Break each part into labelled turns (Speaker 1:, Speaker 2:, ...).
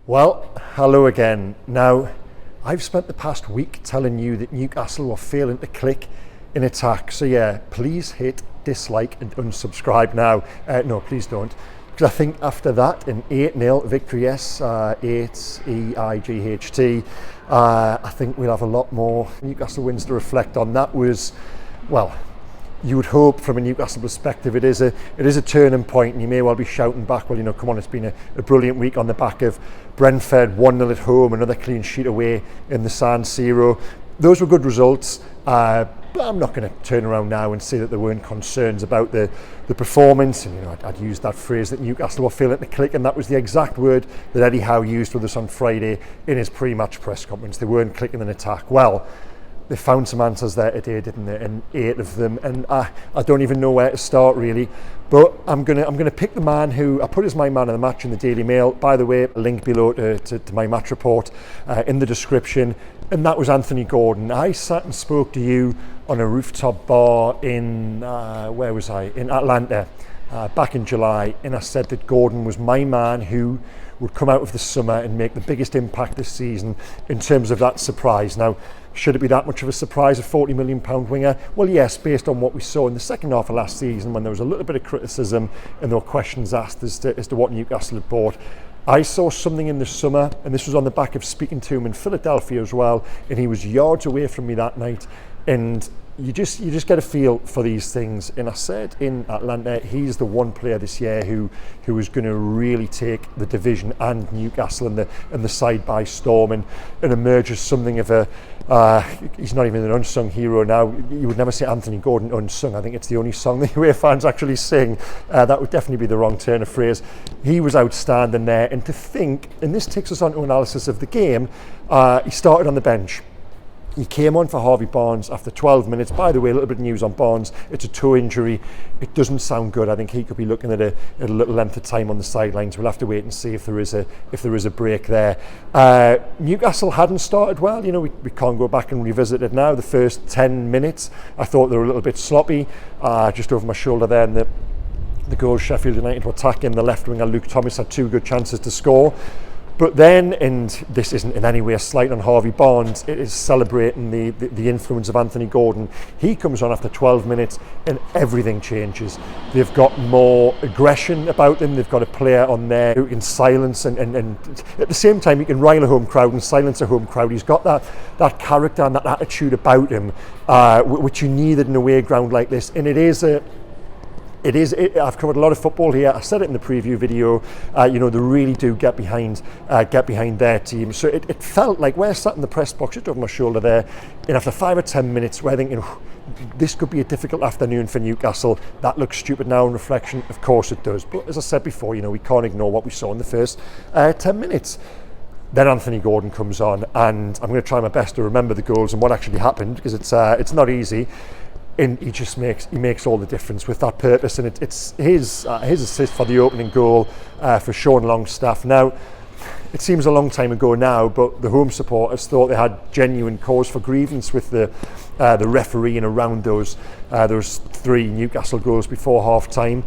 Speaker 1: Well, hello again. Now, I've spent the past week telling you that Newcastle were failing to click in attack. So yeah, please hit dislike and unsubscribe now. No, please don't. Because I think after that, an 8-0 victory, yes, 8-E-I-G-H-T, I think we'll have a lot more Newcastle wins to reflect on. That was, well, you would hope from a Newcastle perspective it is a turning point, and you may well be shouting back, well, come on, it's been a brilliant week on the back of Brentford 1-0 at home, another clean sheet away in the San Siro. Those were good results, but I'm not going to turn around now and say that there weren't concerns about the performance. And I'd used that phrase that Newcastle were failing to click, and that was the exact word that Eddie Howe used with us on Friday in his pre-match press conference. They weren't clicking in attack. Well, they found some answers there today, didn't they? And 8 of them, and I don't even know where to start really. But I'm gonna pick the man who I put as my man of the match in the Daily Mail. By the way, a link below to my match report in the description, and that was Anthony Gordon. I sat and spoke to you on a rooftop bar in where was I? In Atlanta back in July, and I said that Gordon was my man who would come out of the summer and make the biggest impact this season in terms of that surprise. Now, should it be that much of a surprise, a £40 million winger? Well, yes, based on what we saw in the second half of last season, when there was a little bit of criticism and there were questions asked as to what Newcastle had bought. I saw something in the summer, and this was on the back of speaking to him in Philadelphia as well, and he was yards away from me that night, and you just get a feel for these things. And I said in Atlanta, he's the one player this year who is going to really take the division and Newcastle and the side by storm and emerge as something of a he's not even an unsung hero now. You would never say Anthony Gordon unsung. I think it's the only song the away fans actually sing. That would definitely be the wrong turn of phrase. He was outstanding there, and to think, and this takes us on to analysis of the game, he started on the bench. He came on for Harvey Barnes after 12 minutes. By the way, a little bit of news on Barnes. It's a toe injury. It doesn't sound good. I think he could be looking at a little length of time on the sidelines. We'll have to wait and see if there is a break there. Newcastle hadn't started well. We can't go back and revisit it now. The first 10 minutes, I thought they were a little bit sloppy. Just over my shoulder there, and the goal Sheffield United were attacking. The left winger Luke Thomas had 2 good chances to score. But then, and this isn't in any way a slight on Harvey Barnes, it is celebrating the influence of Anthony Gordon. He comes on after 12 minutes and everything changes. They've got more aggression about them. They've got a player on there who can silence and at the same time he can rile a home crowd and silence a home crowd. He's got that character and that attitude about him, which you needed in a away ground like this. And I've covered a lot of football here. I said it in the preview video. They really do get behind their team. So it felt like we're sat in the press box just over my shoulder there, and after 5 or 10 minutes, we're thinking, this could be a difficult afternoon for Newcastle. That looks stupid now in reflection. Of course it does. But as I said before, we can't ignore what we saw in the first 10 minutes. Then Anthony Gordon comes on, and I'm going to try my best to remember the goals and what actually happened, because it's not easy. And he makes all the difference with that purpose, and it's his assist for the opening goal for Sean Longstaff. Now, it seems a long time ago now, but the home supporters thought they had genuine cause for grievance with the referee and around those 3 Newcastle goals before half time.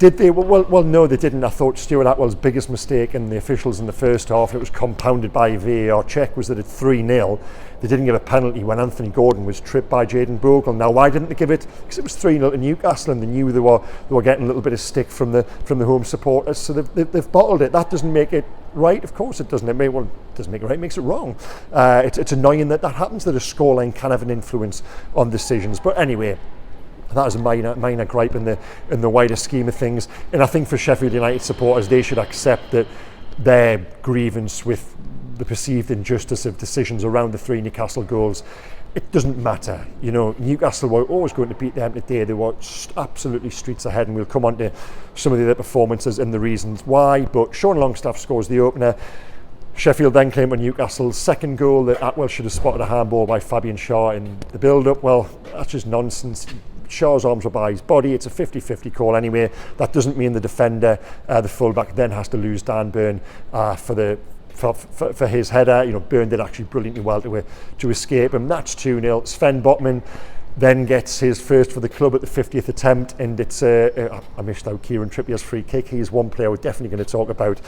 Speaker 1: Did they? Well, no, they didn't. I thought Stuart Atwell's biggest mistake in the officials in the first half, and it was compounded by a VAR check, was that at 3-0, they didn't give a penalty when Anthony Gordon was tripped by Jayden Bogle. Now, why didn't they give it? Because it was 3-0 to Newcastle, and they knew they were getting a little bit of stick from the home supporters, so they've bottled it. That doesn't make it right. Of course it doesn't. It doesn't make it right. It makes it wrong. It's annoying that happens, that a scoreline can have an influence on decisions. But anyway, that was a minor gripe in the wider scheme of things. And I think for Sheffield United supporters, they should accept that their grievance with the perceived injustice of decisions around the 3 Newcastle goals, it doesn't matter. Newcastle were always going to beat them today. They were absolutely streets ahead, and we'll come on to some of the other performances and the reasons why. But Sean Longstaff scores the opener. Sheffield then claim on Newcastle's second goal that Atwell should have spotted a handball by Fabian Schär in the build-up. Well, that's just nonsense. Shaw's arms were by his body. It's a 50-50 call anyway. That doesn't mean the defender, the fullback, then has to lose Dan Burn for his header. Burn did actually brilliantly well to escape him. That's 2-0. Sven Botman then gets his first for the club at the 50th attempt, and it's I missed out Kieran Trippier's free kick. He is one player we're definitely going to talk about.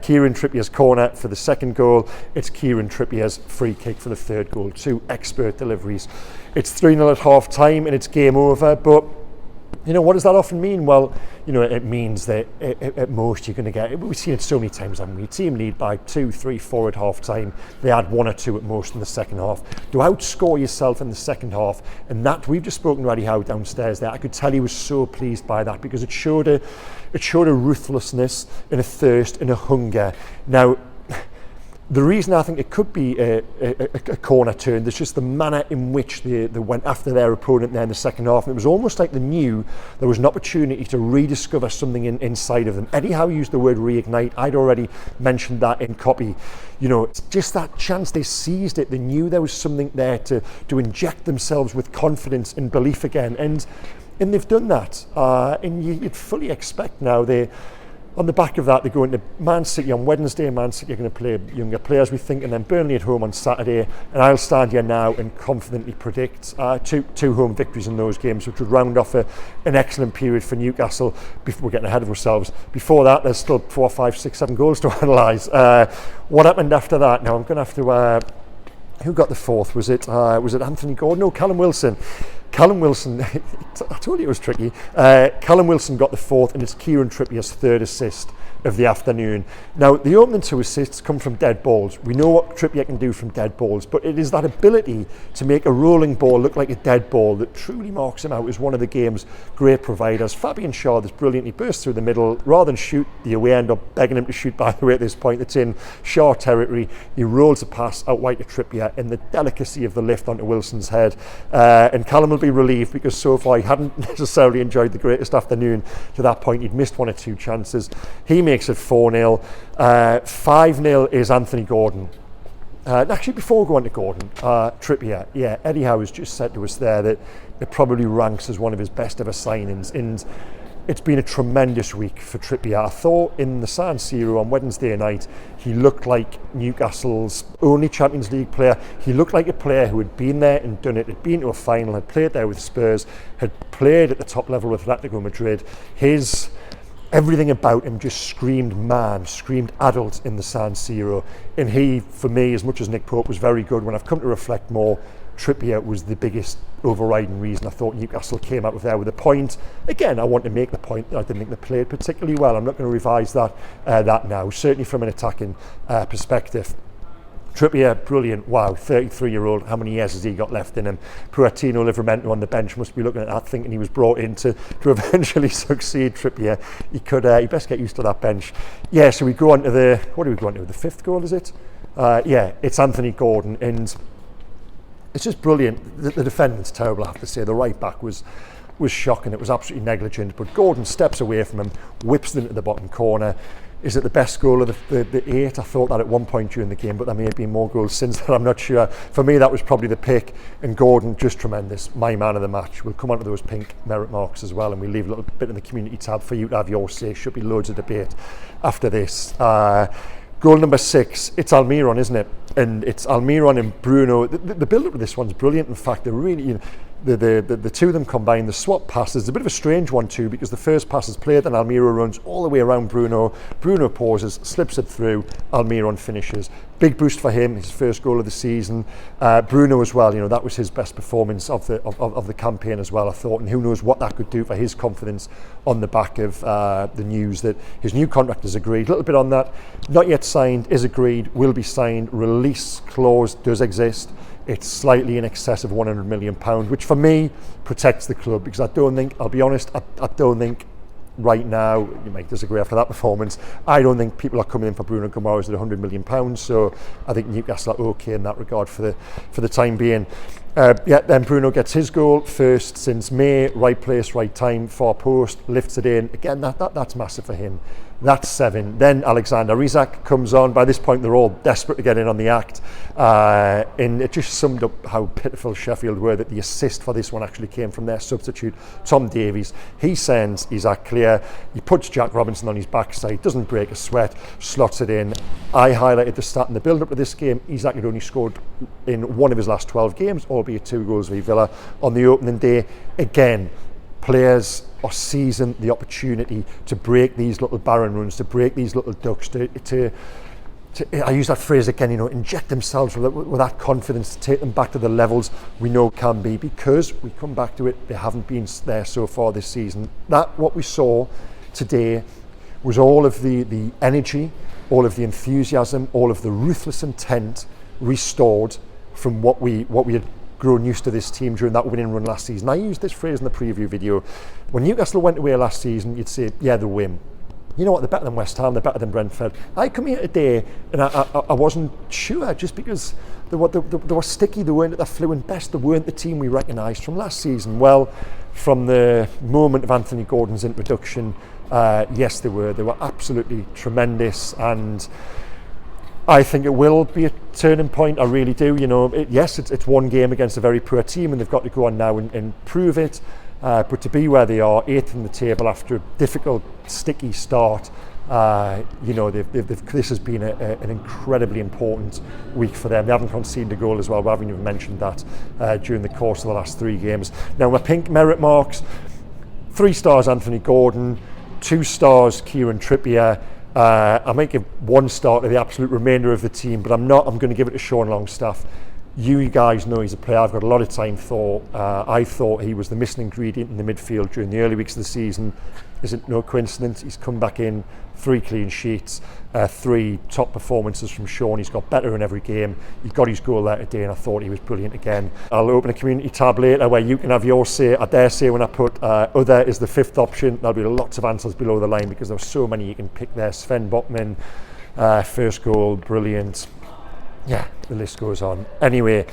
Speaker 1: Kieran Trippier's corner for the second goal. It's Kieran Trippier's free kick for the third goal. 2 expert deliveries. It's 3-0 at half time and it's game over, but what does that often mean? Well, it means that at most you're going to get, we've seen it so many times, haven't we? Team lead by 2, 3, 4 at half time. They add 1 or 2 at most in the second half. To outscore yourself in the second half, and that, we've just spoken to Eddie Howe downstairs there. I could tell he was so pleased by that because it showed a ruthlessness and a thirst and a hunger. Now, the reason I think it could be a corner turn, there's just the manner in which they went after their opponent there in the second half. And it was almost like they knew there was an opportunity to rediscover something inside of them. Eddie Howe used the word reignite. I'd already mentioned that in copy. It's just that chance. They seized it. They knew there was something there to inject themselves with confidence and belief again. And they've done that. And you'd fully expect now on the back of that, they go into Man City on Wednesday. Man City are going to play younger players, we think, and then Burnley at home on Saturday. And I'll stand here now and confidently predict two home victories in those games, which would round off an excellent period for Newcastle. We're getting ahead of ourselves. Before that, there's still 4, 5, 6, 7 goals to analyse. What happened after that? Now, I'm going to have to... who got the fourth? Was it Anthony Gordon? No, Callum Wilson. Callum Wilson, I told you it was tricky. Callum Wilson got the fourth, and it's Kieran Trippier's third assist of the afternoon. Now, the opening 2 assists come from dead balls. We know what Trippier can do from dead balls, but it is that ability to make a rolling ball look like a dead ball that truly marks him out as one of the game's great providers. Fabian Schär this brilliantly bursts through the middle. Rather than shoot the away end, or begging him to shoot, by the way, at this point, it's in Schär territory. He rolls a pass out wide to Trippier, and the delicacy of the lift onto Wilson's head. And Callum will be relieved because so far he hadn't necessarily enjoyed the greatest afternoon to that point. He'd missed 1 or 2 chances. He makes it 4-0. 5-0 is Anthony Gordon. Actually, before we go on to Gordon, Trippier, Eddie Howe has just said to us there that it probably ranks as one of his best ever signings, and it's been a tremendous week for Trippier. I thought in the San Siro on Wednesday night, he looked like Newcastle's only Champions League player. He looked like a player who had been there and done it, had been to a final, had played there with Spurs, had played at the top level with Atletico Madrid. Everything about him just screamed man, screamed adult in the San Siro. And he, for me, as much as Nick Pope was very good, when I've come to reflect more, Trippier was the biggest overriding reason I thought Newcastle came out with there with a point. Again, I want to make the point that I didn't think they played particularly well. I'm not going to revise that now, certainly from an attacking perspective. Trippier, brilliant. Wow, 33-year-old. How many years has he got left in him? Puertino Livramento on the bench must be looking at that thinking he was brought in to eventually succeed Trippier. He best get used to that bench. Yeah, so we go on to the 5th goal, is it? It's Anthony Gordon, and it's just brilliant. The defending's terrible, I have to say. The right back was shocking. It was absolutely negligent, but Gordon steps away from him, whips it into the bottom corner. Is it the best goal of the 8? I thought that at one point during the game, but there may have been more goals since then, I'm not sure. For me, that was probably the pick, and Gordon, just tremendous. My man of the match. We'll come on to those pink merit marks as well, and we'll leave a little bit in the community tab for you to have your say. Should be loads of debate after this. Goal number 6, it's Almiron, isn't it? And it's Almiron and Bruno. The build-up of this one's brilliant. In fact, they're really... The two of them combined, the swap passes, it's a bit of a strange one too, because the first pass is played and Almiron runs all the way around Bruno. Bruno pauses, slips it through, Almiron finishes. Big boost for him, his first goal of the season. Bruno as well, that was his best performance of the campaign as well, I thought, and who knows what that could do for his confidence on the back of the news that his new contract is agreed. A little bit on that, not yet signed, is agreed, will be signed, release clause does exist. It's slightly in excess of £100 million, which for me protects the club, because I don't think, I'll be honest, I don't think right now, you might disagree after that performance, I don't think people are coming in for Bruno Guimaraes at £100 million, so I think Newcastle are okay in that regard for the time being. Then Bruno gets his goal first since May, right place, right time, far post, lifts it in. Again, that's massive for him. That's 7. Then Alexander Isak comes on. By this point, they're all desperate to get in on the act. And it just summed up how pitiful Sheffield were, that the assist for this one actually came from their substitute, Tom Davies. He sends Isak clear. He puts Jack Robinson on his backside, doesn't break a sweat, slots it in. I highlighted the stat in the build-up of this game. Isak had only scored in one of his last 12 games, albeit 2 goals for Villa on the opening day. Again, players are seizing the opportunity to break these little barren runs, to break these little ducks, to I use that phrase again, inject themselves with that confidence, to take them back to the levels we know can be, because we come back to it, they haven't been there so far this season. What we saw today was all of the energy, all of the enthusiasm, all of the ruthless intent restored from what we had grown used to this team during that winning run last season. I used this phrase in the preview video. When Newcastle went away last season, you'd say, yeah, they'll win. You know what, they're better than West Ham, they're better than Brentford. I come here today and I wasn't sure, just because they were sticky, they weren't at their fluent best, they weren't the team we recognised from last season. Well, from the moment of Anthony Gordon's introduction, yes, they were absolutely tremendous, and I think it will be a turning point. I really do. Yes, it's one game against a very poor team, and they've got to go on now and prove it. But to be where they are, 8th in the table after a difficult, sticky start, this has been an incredibly important week for them. They haven't conceded a goal as well. We haven't even mentioned that during the course of the last 3 games. Now, my pink merit marks: 3 stars Anthony Gordon, 2 stars Kieran Trippier. I might give 1 star to the absolute remainder of the team, but I'm going to give it to Sean Longstaff. You guys know he's a player I've got a lot of time for. I thought he was the missing ingredient in the midfield during the early weeks of the season. Isn't no coincidence. He's come back in, 3 clean sheets, 3 top performances from Sean. He's got better in every game. He got his goal there today, and I thought he was brilliant again. I'll open a community tab later where you can have your say. I dare say when I put other is the 5th option, there'll be lots of answers below the line, because there were so many you can pick there. Sven Botman, first goal, brilliant. Yeah, the list goes on. Anyway,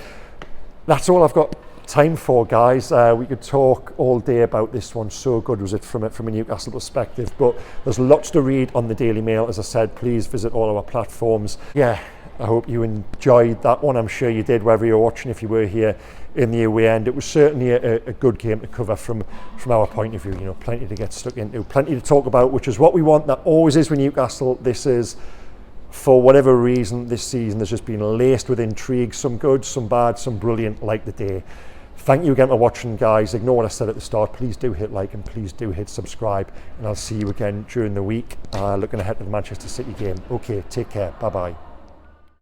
Speaker 1: that's all I've got time for, guys. We could talk all day about this one. So good was it from a Newcastle perspective. But there's lots to read on the Daily Mail. As I said, please visit all our platforms. Yeah, I hope you enjoyed that one. I'm sure you did, wherever you're watching, if you were here in the away end. It was certainly a good game to cover from our point of view. Plenty to get stuck into, plenty to talk about, which is what we want. That always is with Newcastle. This is, for whatever reason, this season has just been laced with intrigue, some good, some bad, some brilliant, like the day. Thank you again for watching, guys. Ignore what I said at the start. Please do hit like, and please do hit subscribe, and I'll see you again during the week, looking ahead to the Manchester City game. Okay, take care. Bye-bye.